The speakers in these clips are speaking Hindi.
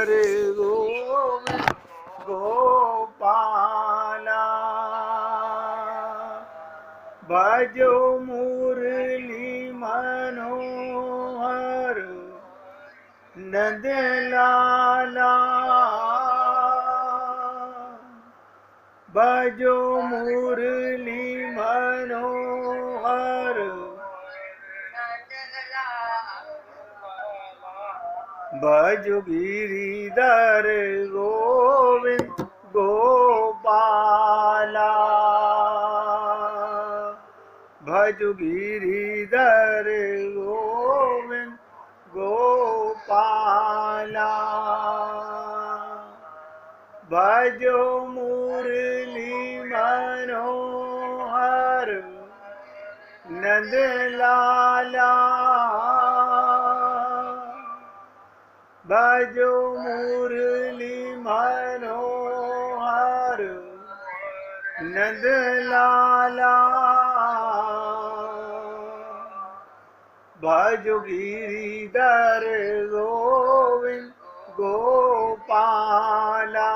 गोविंद गोपाला। भजो मुरली मनोहर नंद लाला। भजो मुरली मनोहर भजो गिरिधर गोविंद गोपाला। भजो गिरिधर गोविंद गोपाला। भजो मुरली मनोहर नंद लाला। भजो मुरली मनोहर नंद लाला। भजो गिरिधर गोविंद गोपाला।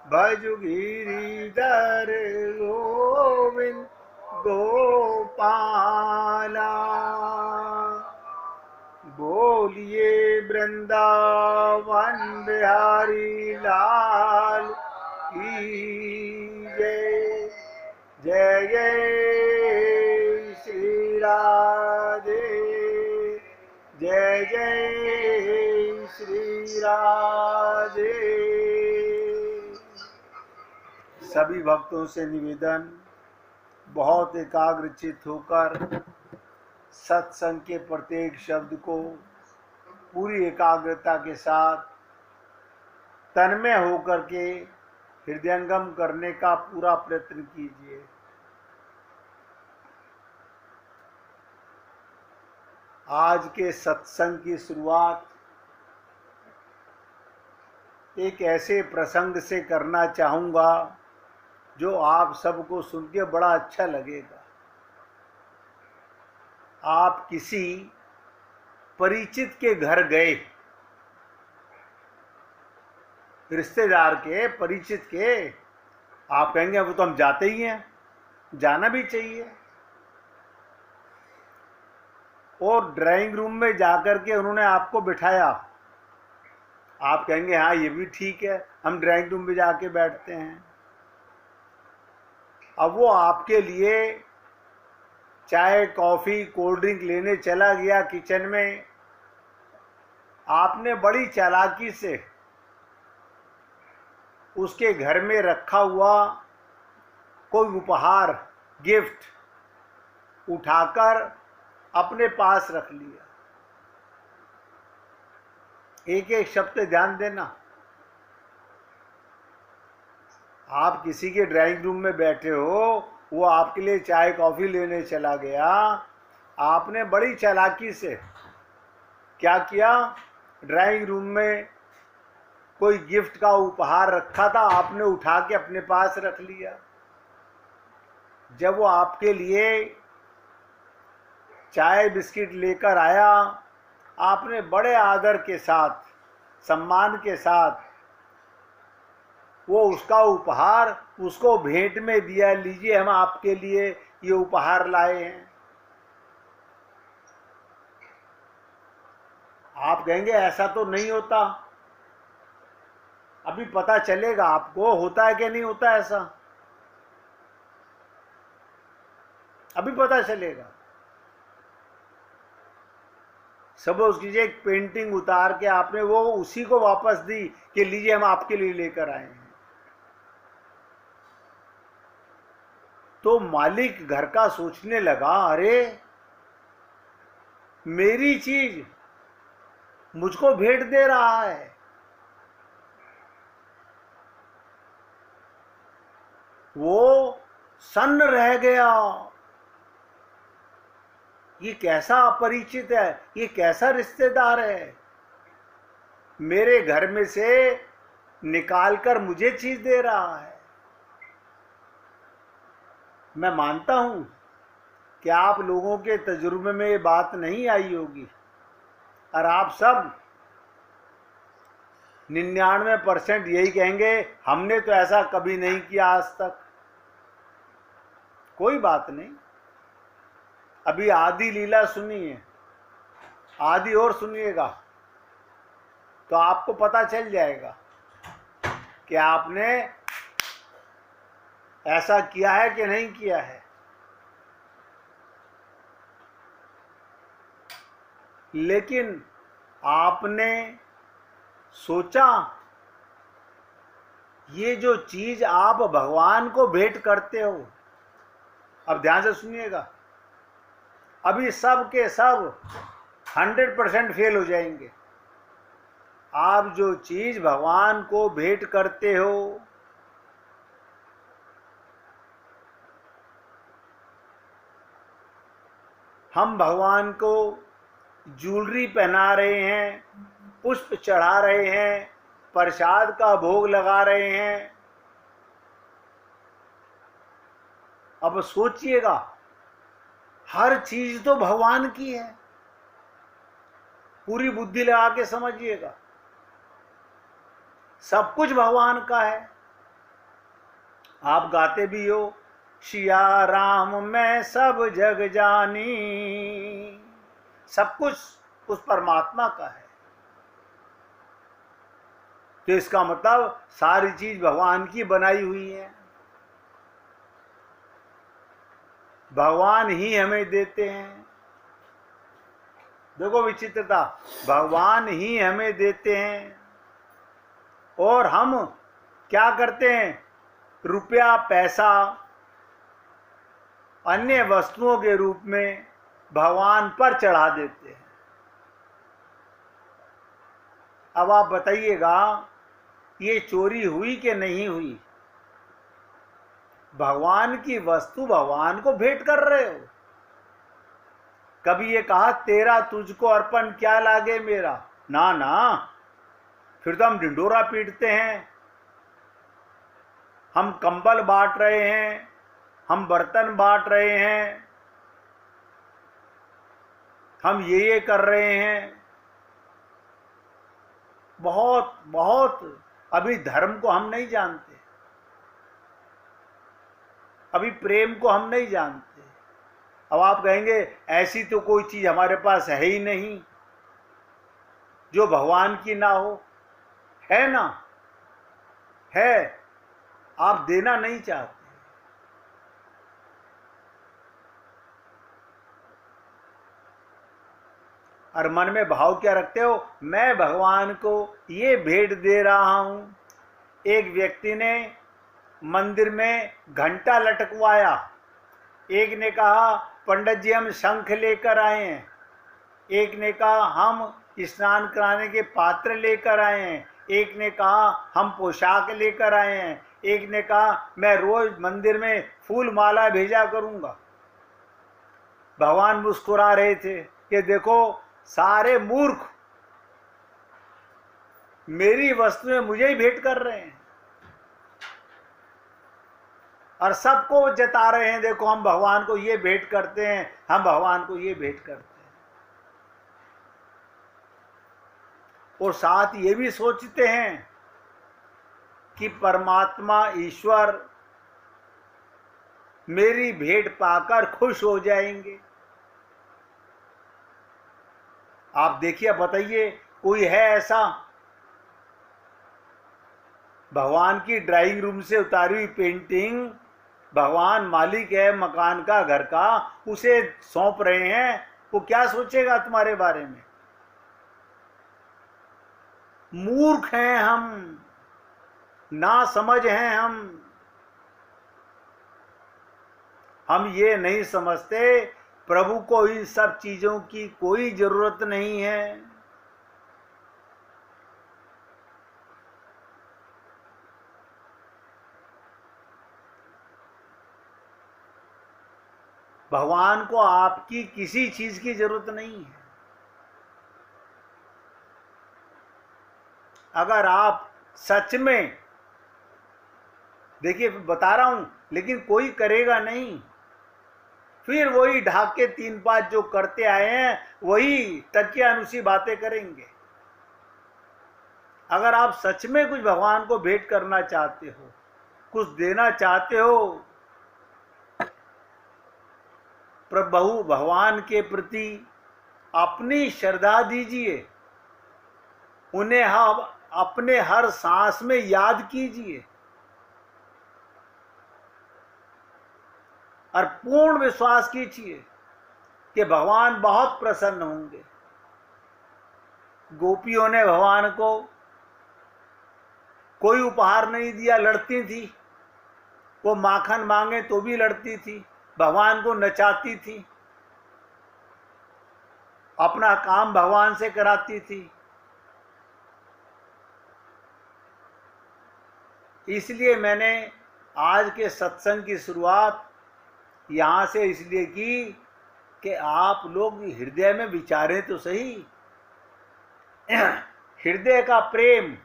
भजो गिरिधर गोविंद गोपाला। बोलिए वृंदावन बिहारी लाल की जय। जय जय श्री राधे। जय जय श्री राधे। सभी भक्तों से निवेदन, बहुत एकाग्रचित होकर सत्संग के प्रत्येक शब्द को पूरी एकाग्रता के साथ तन्मय होकर के हृदयंगम करने का पूरा प्रयत्न कीजिए। आज के सत्संग की शुरुआत एक ऐसे प्रसंग से करना चाहूँगा जो आप सबको सुन के बड़ा अच्छा लगेगा। आप किसी परिचित के घर गए, रिश्तेदार के, परिचित के, आप कहेंगे वो तो हम जाते ही हैं, जाना भी चाहिए। और ड्राइंग रूम में जाकर के उन्होंने आपको बिठाया, आप कहेंगे हाँ ये भी ठीक है, हम ड्राइंग रूम में जाके बैठते हैं। अब वो आपके लिए चाय कॉफ़ी कोल्ड ड्रिंक लेने चला गया किचन में। आपने बड़ी चालाकी से उसके घर में रखा हुआ कोई उपहार, गिफ्ट उठाकर अपने पास रख लिया। एक एक शब्द ध्यान देना। आप किसी के ड्राइंग रूम में बैठे हो, वो आपके लिए चाय कॉफ़ी लेने चला गया। आपने बड़ी चालाकी से क्या किया, ड्राइंग रूम में कोई गिफ्ट का उपहार रखा था, आपने उठा के अपने पास रख लिया। जब वो आपके लिए चाय बिस्किट लेकर आया, आपने बड़े आदर के साथ, सम्मान के साथ वो उसका उपहार उसको भेंट में दिया, लीजिए हम आपके लिए ये उपहार लाए हैं। आप कहेंगे ऐसा तो नहीं होता। अभी पता चलेगा आपको होता है कि नहीं होता ऐसा, अभी पता चलेगा। सपोज कीजिए एक पेंटिंग उतार के आपने वो उसी को वापस दी कि लीजिए हम आपके लिए लेकर आए हैं, तो मालिक घर का सोचने लगा, अरे मेरी चीज मुझको भेंट दे रहा है। वो सन्न रह गया, ये कैसा अपरिचित है, ये कैसा रिश्तेदार है, मेरे घर में से निकालकर मुझे चीज दे रहा है। मैं मानता हूं कि आप लोगों के तजुर्बे में ये बात नहीं आई होगी और आप सब 99% यही कहेंगे हमने तो ऐसा कभी नहीं किया आज तक। कोई बात नहीं, अभी आधी लीला सुनिए, आधी और सुनिएगा तो आपको पता चल जाएगा कि आपने ऐसा किया है कि नहीं किया है। लेकिन आपने सोचा ये जो चीज आप भगवान को भेंट करते हो, अब ध्यान से सुनिएगा, अभी सब के सब 100% फेल हो जाएंगे। आप जो चीज भगवान को भेंट करते हो, हम भगवान को ज्वेलरी पहना रहे हैं, पुष्प चढ़ा रहे हैं, प्रसाद का भोग लगा रहे हैं। अब सोचिएगा, हर चीज तो भगवान की है, पूरी बुद्धि लगा के समझिएगा, सब कुछ भगवान का है। आप गाते भी हो, सिया राम मैं सब जग जानी, सब कुछ उस परमात्मा का है। तो इसका मतलब सारी चीज भगवान की बनाई हुई है, भगवान ही हमें देते हैं। देखो विचित्रता, भगवान ही हमें देते हैं और हम क्या करते हैं, रुपया पैसा अन्य वस्तुओं के रूप में भगवान पर चढ़ा देते हैं। अब आप बताइएगा ये चोरी हुई कि नहीं हुई? भगवान की वस्तु भगवान को भेंट कर रहे हो। कभी ये कहा तेरा तुझको अर्पण क्या लागे मेरा? ना ना, फिर तो हम ढिंडोरा पीटते हैं, हम कंबल बांट रहे हैं, हम बर्तन बांट रहे हैं, हम ये कर रहे हैं। बहुत बहुत अभी धर्म को हम नहीं जानते, अभी प्रेम को हम नहीं जानते। अब आप कहेंगे ऐसी तो कोई चीज हमारे पास है ही नहीं जो भगवान की ना हो। है ना, है, आप देना नहीं चाहते। और मन में भाव क्या रखते हो, मैं भगवान को ये भेंट दे रहा हूं। एक व्यक्ति ने मंदिर में घंटा लटकवाया, एक ने कहा पंडित जी हम शंख लेकर आए हैं, एक ने कहा हम स्नान कराने के पात्र लेकर आए हैं, एक ने कहा हम पोशाक लेकर आए हैं, एक ने कहा मैं रोज मंदिर में फूल माला भेजा करूंगा। भगवान मुस्कुरा रहे थे कि देखो सारे मूर्ख मेरी वस्तुएं मुझे ही भेंट कर रहे हैं और सबको जता रहे हैं, देखो हम भगवान को ये भेंट करते हैं, हम भगवान को ये भेंट करते हैं। और साथ ये भी सोचते हैं कि परमात्मा ईश्वर मेरी भेंट पाकर खुश हो जाएंगे। आप देखिए, बताइए कोई है ऐसा? भगवान की ड्राइंग रूम से उतारी हुई पेंटिंग, भगवान मालिक है मकान का, घर का, उसे सौंप रहे हैं, वो क्या सोचेगा तुम्हारे बारे में? मूर्ख हैं हम, ना समझ हैं हम ये नहीं समझते प्रभु को इन सब चीजों की कोई जरूरत नहीं है। भगवान को आपकी किसी चीज की जरूरत नहीं है। अगर आप सच में, देखिए बता रहा हूं, लेकिन कोई करेगा नहीं, फिर वही ढाके 3-5 जो करते आए हैं वही तकियानुसी बातें करेंगे। अगर आप सच में कुछ भगवान को भेंट करना चाहते हो, कुछ देना चाहते हो, प्रभु भगवान के प्रति अपनी श्रद्धा दीजिए, उन्हें हम अपने हर सांस में याद कीजिए और पूर्ण विश्वास कीजिए कि भगवान बहुत प्रसन्न होंगे। गोपियों ने भगवान को कोई उपहार नहीं दिया, लड़ती थी। वो माखन मांगे तो भी लड़ती थी, भगवान को नचाती थी, अपना काम भगवान से कराती थी। इसलिए मैंने आज के सत्संग की शुरुआत यहाँ से इसलिए की कि आप लोग हृदय में विचारें तो सही। हृदय का प्रेम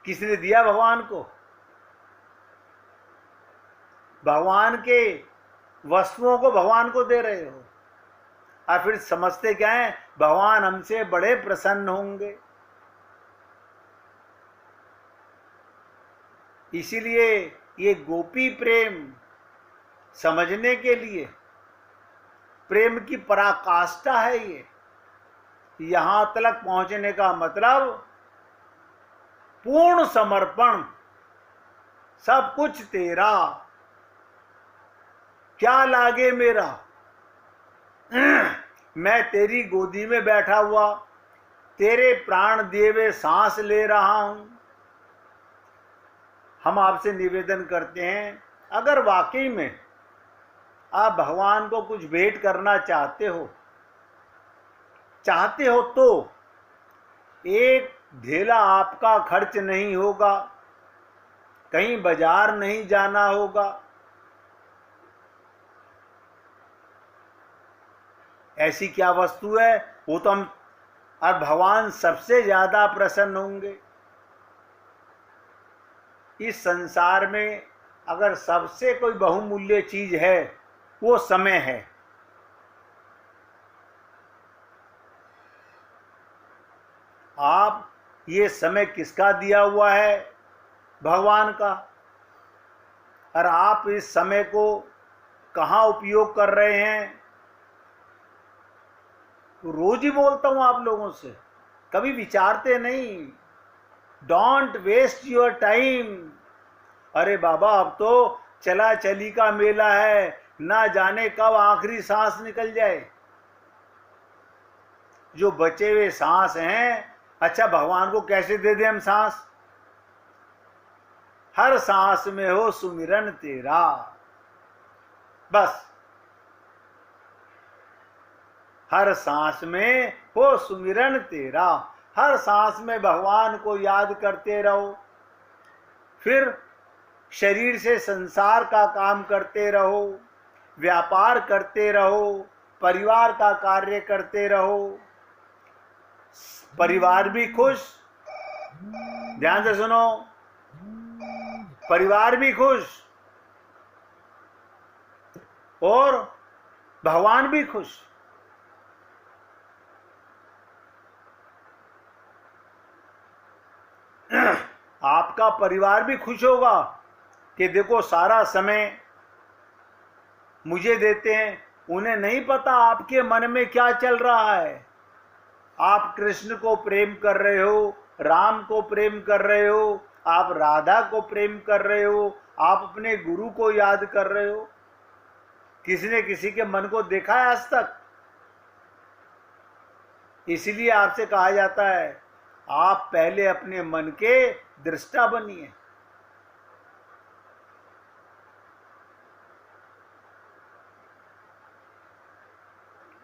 किसने दिया भगवान को? भगवान के वस्तुओं को भगवान को दे रहे हो और फिर समझते क्या है? भगवान हमसे बड़े प्रसन्न होंगे। इसीलिए ये गोपी प्रेम समझने के लिए प्रेम की पराकाष्ठा है। ये यहां तक पहुंचने का मतलब पूर्ण समर्पण, सब कुछ तेरा, क्या लागे मेरा, मैं तेरी गोदी में बैठा हुआ तेरे प्राण दिए हुए सांस ले रहा हूं। हम आपसे निवेदन करते हैं, अगर वाकई में आप भगवान को कुछ भेंट करना चाहते हो तो एक ढेला आपका खर्च नहीं होगा, कहीं बाजार नहीं जाना होगा। ऐसी क्या वस्तु है? वो तो हम और भगवान सबसे ज्यादा प्रसन्न होंगे। इस संसार में अगर सबसे कोई बहुमूल्य चीज है वो समय है। आप ये समय किसका दिया हुआ है? भगवान का। और आप इस समय को कहाँ उपयोग कर रहे हैं? रोज ही बोलता हूं आप लोगों से, कभी विचारते नहीं। Don't waste your time. अरे बाबा, अब तो चला चली का मेला है, ना जाने कब आखिरी सांस निकल जाए। जो बचे हुए सांस हैं, अच्छा भगवान को कैसे दे दें हम सांस? हर सांस में हो सुमिरन तेरा, बस हर सांस में हो सुमिरन तेरा। हर सांस में भगवान को याद करते रहो। फिर शरीर से संसार का काम करते रहो, व्यापार करते रहो, परिवार का कार्य करते रहो। परिवार भी खुश, ध्यान से सुनो, परिवार भी खुश और भगवान भी खुश। आपका परिवार भी खुश होगा कि देखो सारा समय मुझे देते हैं, उन्हें नहीं पता आपके मन में क्या चल रहा है। आप कृष्ण को प्रेम कर रहे हो, राम को प्रेम कर रहे हो, आप राधा को प्रेम कर रहे हो, आप अपने गुरु को याद कर रहे हो। किसी ने किसी के मन को देखा है आज तक? इसलिए आपसे कहा जाता है, आप पहले अपने मन के दृष्टा बनिए।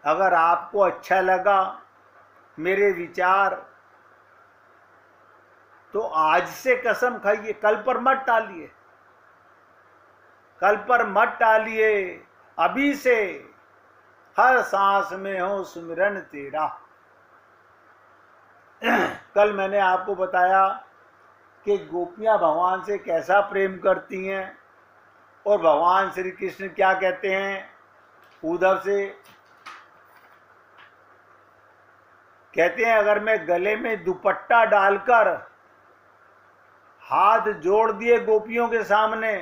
अगर आपको अच्छा लगा मेरे विचार तो आज से कसम खाइए, कल पर मत टालिए, कल पर मत टालिए। अभी से हर सांस में हो सुमिरन तेरा। कल मैंने आपको बताया कि गोपियां भगवान से कैसा प्रेम करती हैं और भगवान श्री कृष्ण क्या कहते हैं उद्धव से, कहते हैं अगर मैं गले में दुपट्टा डालकर हाथ जोड़ दिए गोपियों के सामने,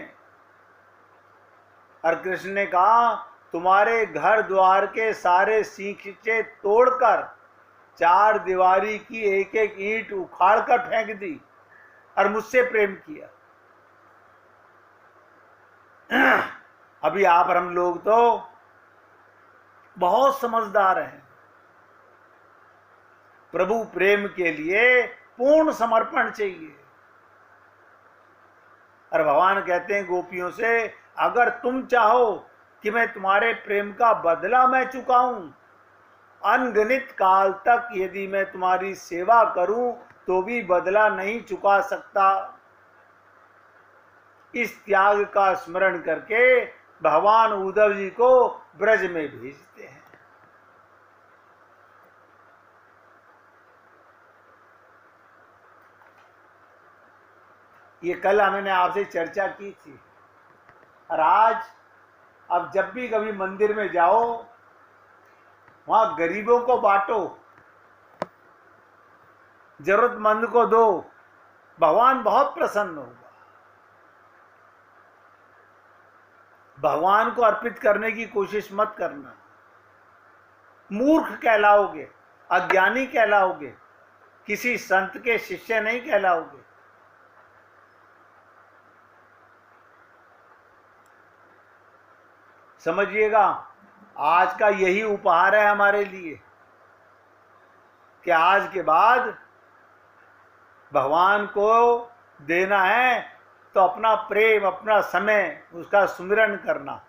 और कृष्ण ने कहा तुम्हारे घर द्वार के सारे सींचे तोड़कर चार दीवारी की एक एक ईंट उखाड़ कर फेंक दी और मुझसे प्रेम किया। अभी आप और हम लोग तो बहुत समझदार हैं। प्रभु प्रेम के लिए पूर्ण समर्पण चाहिए। और भगवान कहते हैं गोपियों से, अगर तुम चाहो कि मैं तुम्हारे प्रेम का बदला मैं चुकाऊं, अनगिनत काल तक यदि मैं तुम्हारी सेवा करूं तो भी बदला नहीं चुका सकता। इस त्याग का स्मरण करके भगवान उद्धव जी को ब्रज में भेजते हैं। ये कल मैंने आपसे चर्चा की थी। और आज अब जब भी कभी मंदिर में जाओ, वहां गरीबों को बांटो, जरूरतमंद को दो, भगवान बहुत प्रसन्न होगा। भगवान को अर्पित करने की कोशिश मत करना। मूर्ख कहलाओगे, अज्ञानी कहलाओगे, किसी संत के शिष्य नहीं कहलाओगे। समझिएगा, आज का यही उपहार है हमारे लिए कि आज के बाद भगवान को देना है तो अपना प्रेम, अपना समय, उसका सुमिरन करना,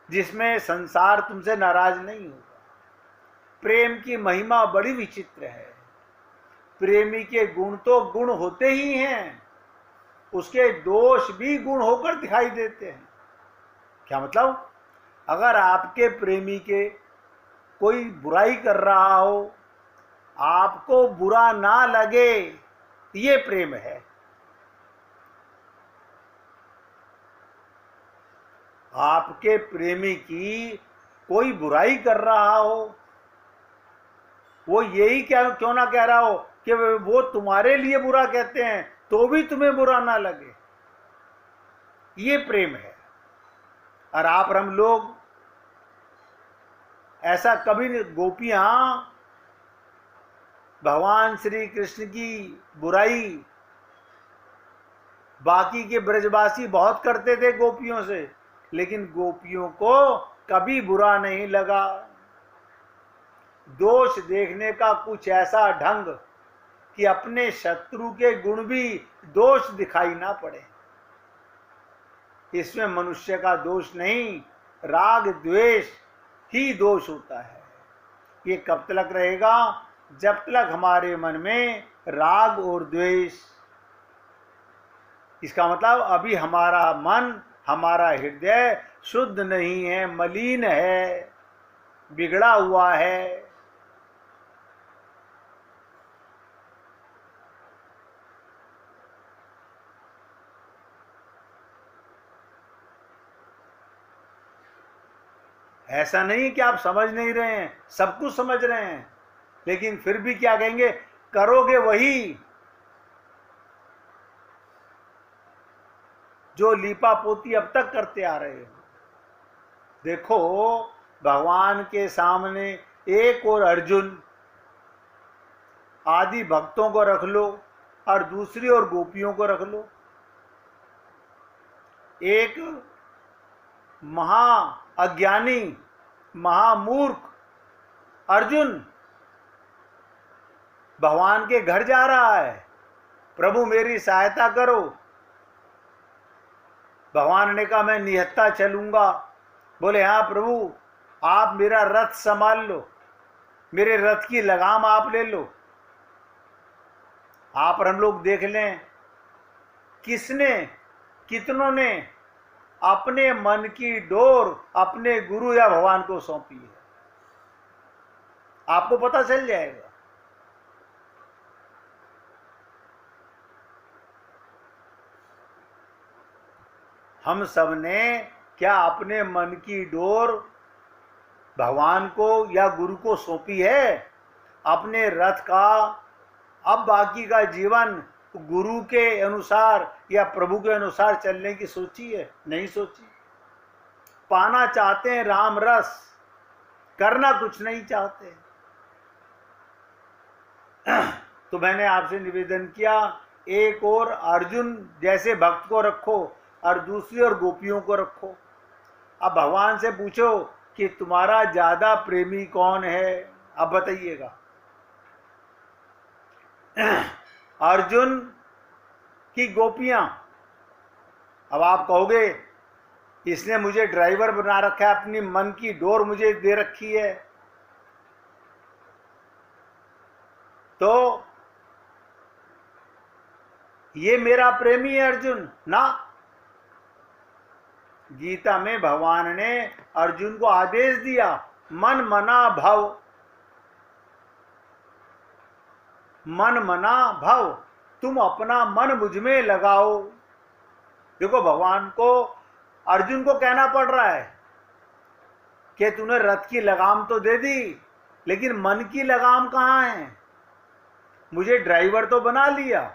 जिसमें संसार तुमसे नाराज नहीं होगा। प्रेम की महिमा बड़ी विचित्र है। प्रेमी के गुण तो गुण होते ही हैं, उसके दोष भी गुण होकर दिखाई देते हैं। क्या मतलब? अगर आपके प्रेमी के कोई बुराई कर रहा हो, आपको बुरा ना लगे, ये प्रेम है। आपके प्रेमी की कोई बुराई कर रहा हो, वो यही क्यों ना कह रहा हो कि वो तुम्हारे लिए बुरा कहते हैं तो भी तुम्हें बुरा ना लगे, ये प्रेम है। और आप और हम लोग ऐसा कभी नहीं। गोपियां भगवान श्री कृष्ण की बुराई बाकी के ब्रजवासी बहुत करते थे गोपियों से, लेकिन गोपियों को कभी बुरा नहीं लगा। दोष देखने का कुछ ऐसा ढंग कि अपने शत्रु के गुण भी दोष दिखाई ना पड़े। इसमें मनुष्य का दोष नहीं, राग द्वेष ही दोष होता है। ये कब तक रहेगा? जब तक हमारे मन में राग और द्वेष। इसका मतलब अभी हमारा मन, हमारा हृदय शुद्ध नहीं है, मलिन है, बिगड़ा हुआ है। ऐसा नहीं कि आप समझ नहीं रहे हैं, सब कुछ समझ रहे हैं, लेकिन फिर भी क्या कहेंगे? करोगे वही जो लीपा पोती अब तक करते आ रहे हो। देखो, भगवान के सामने एक और अर्जुन आदि भक्तों को रख लो और दूसरी ओर गोपियों को रख लो। एक महा अज्ञानी, महामूर्ख अर्जुन भगवान के घर जा रहा है, प्रभु मेरी सहायता करो। भगवान ने कहा मैं निहत्था चलूंगा। बोले हाँ प्रभु, आप मेरा रथ संभाल लो, मेरे रथ की लगाम आप ले लो। आप और हम लोग देख लें, कितनों ने अपने मन की डोर अपने गुरु या भगवान को सौंपी है। आपको पता चल जाएगा। हम सब ने क्या अपने मन की डोर भगवान को या गुरु को सौंपी है? अपने रथ का, अब बाकी का जीवन गुरु के अनुसार या प्रभु के अनुसार चलने की सोची है? नहीं सोची। पाना चाहते हैं राम रस, करना कुछ नहीं चाहते। तो मैंने आपसे निवेदन किया, एक और अर्जुन जैसे भक्त को रखो और दूसरी ओर गोपियों को रखो। अब भगवान से पूछो कि तुम्हारा ज्यादा प्रेमी कौन है, अब बताइएगा। अर्जुन की गोपियां। अब आप कहोगे इसने मुझे ड्राइवर बना रखा है, अपनी मन की डोर मुझे दे रखी है, तो ये मेरा प्रेमी है अर्जुन ना। गीता में भगवान ने अर्जुन को आदेश दिया, मन मना भव, मन मना भव, तुम अपना मन मुझ में लगाओ। देखो भगवान को, अर्जुन को कहना पड़ रहा है कि तूने रथ की लगाम तो दे दी, लेकिन मन की लगाम कहाँ है? मुझे ड्राइवर तो बना लिया,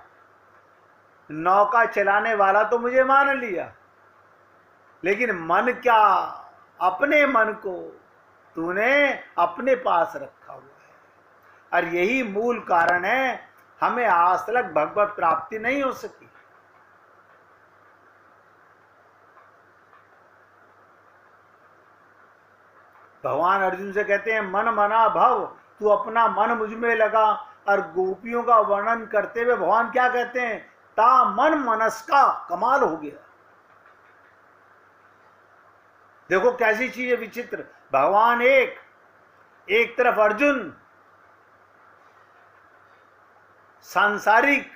नौका चलाने वाला तो मुझे मान लिया, लेकिन मन क्या, अपने मन को तूने अपने पास रखा हुआ है। और यही मूल कारण है हमें आज तक भगवत प्राप्ति नहीं हो सकी। भगवान अर्जुन से कहते हैं मन मना भव, तू अपना मन मुझ में लगा। और गोपियों का वर्णन करते हुए भगवान क्या कहते हैं, ता मन मनस का कमाल हो गया। देखो कैसी चीज है विचित्र। भगवान एक तरफ अर्जुन सांसारिक,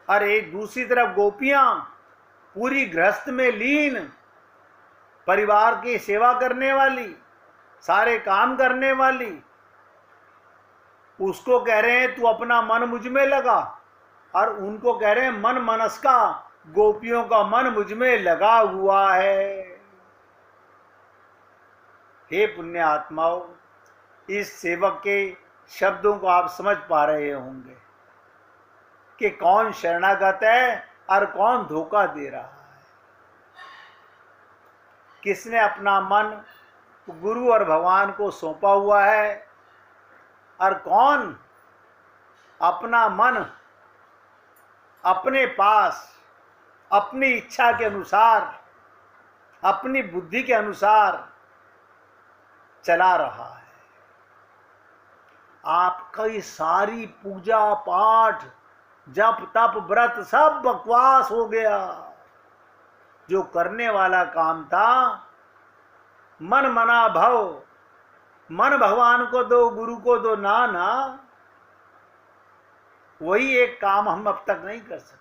और एक दूसरी तरफ गोपियां पूरी गृहस्थ में लीन, परिवार की सेवा करने वाली, सारे काम करने वाली, उसको कह रहे हैं तू अपना मन मुझ में लगा, और उनको कह रहे हैं मन मनस का, गोपियों का मन मुझ में लगा हुआ है। हे पुण्य आत्माओं, इस सेवक के शब्दों को आप समझ पा रहे होंगे कि कौन शरणागत है और कौन धोखा दे रहा है। किसने अपना मन गुरु और भगवान को सौंपा हुआ है, और कौन अपना मन अपने पास अपनी इच्छा के अनुसार, अपनी बुद्धि के अनुसार चला रहा है। आपकी सारी पूजा पाठ, जप तप व्रत सब बकवास हो गया। जो करने वाला काम था मन मना भव, मन भगवान को दो, गुरु को दो, ना ना, वही एक काम हम अब तक नहीं कर सके।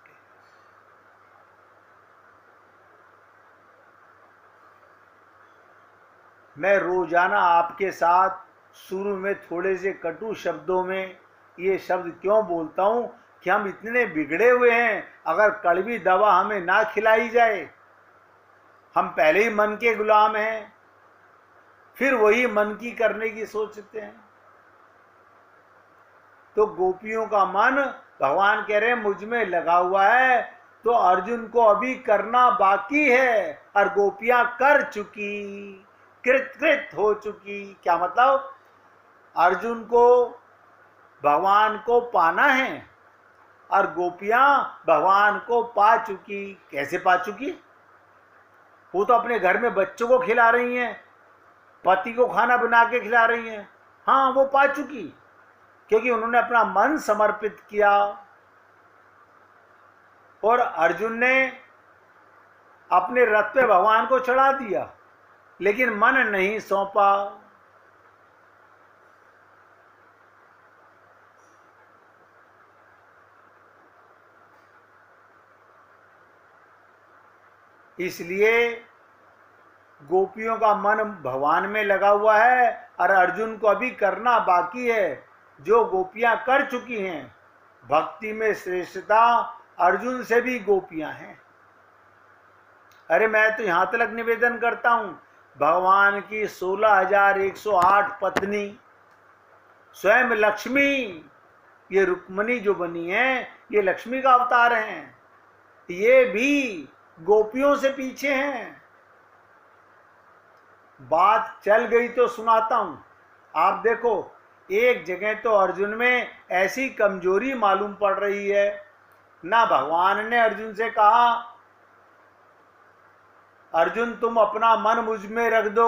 मैं रोजाना आपके साथ शुरू में थोड़े से कटु शब्दों में ये शब्द क्यों बोलता हूं कि हम इतने बिगड़े हुए हैं। अगर कड़वी दवा हमें ना खिलाई जाए, हम पहले ही मन के गुलाम हैं, फिर वही मन की करने की सोचते हैं। तो गोपियों का मन भगवान कह रहे हैं मुझ में लगा हुआ है, तो अर्जुन को अभी करना बाकी है, और गोपियां कर चुकी, कृत हो चुकी। क्या मतलब? अर्जुन को भगवान को पाना है, और गोपियां भगवान को पा चुकी। कैसे पा चुकी? वो तो अपने घर में बच्चों को खिला रही हैं, पति को खाना बना के खिला रही हैं। हाँ, वो पा चुकी, क्योंकि उन्होंने अपना मन समर्पित किया। और अर्जुन ने अपने रथ पे भगवान को चढ़ा दिया, लेकिन मन नहीं सौंपा। इसलिए गोपियों का मन भगवान में लगा हुआ है, और अर्जुन को अभी करना बाकी है, जो गोपियां कर चुकी हैं। भक्ति में श्रेष्ठता अर्जुन से भी गोपियां हैं। अरे मैं तो यहां तक निवेदन करता हूं, भगवान की 16,108 पत्नी, स्वयं लक्ष्मी, ये रुक्मणी जो बनी है ये लक्ष्मी का अवतार हैं, ये भी गोपियों से पीछे हैं। बात चल गई तो सुनाता हूं। आप देखो, एक जगह तो अर्जुन में ऐसी कमजोरी मालूम पड़ रही है, ना भगवान ने अर्जुन से कहा अर्जुन तुम अपना मन मुझ में रख दो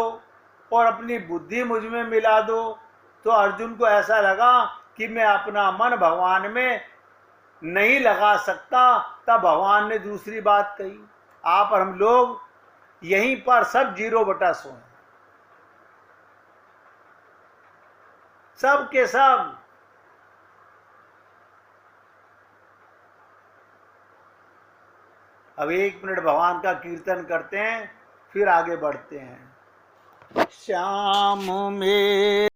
और अपनी बुद्धि मुझ में मिला दो, तो अर्जुन को ऐसा लगा कि मैं अपना मन भगवान में नहीं लगा सकता। तब भगवान ने दूसरी बात कही। आप और हम लोग यहीं पर सब 0/100 हैं, सब के सब। अब 1 मिनट भगवान का कीर्तन करते हैं, फिर आगे बढ़ते हैं। श्याम में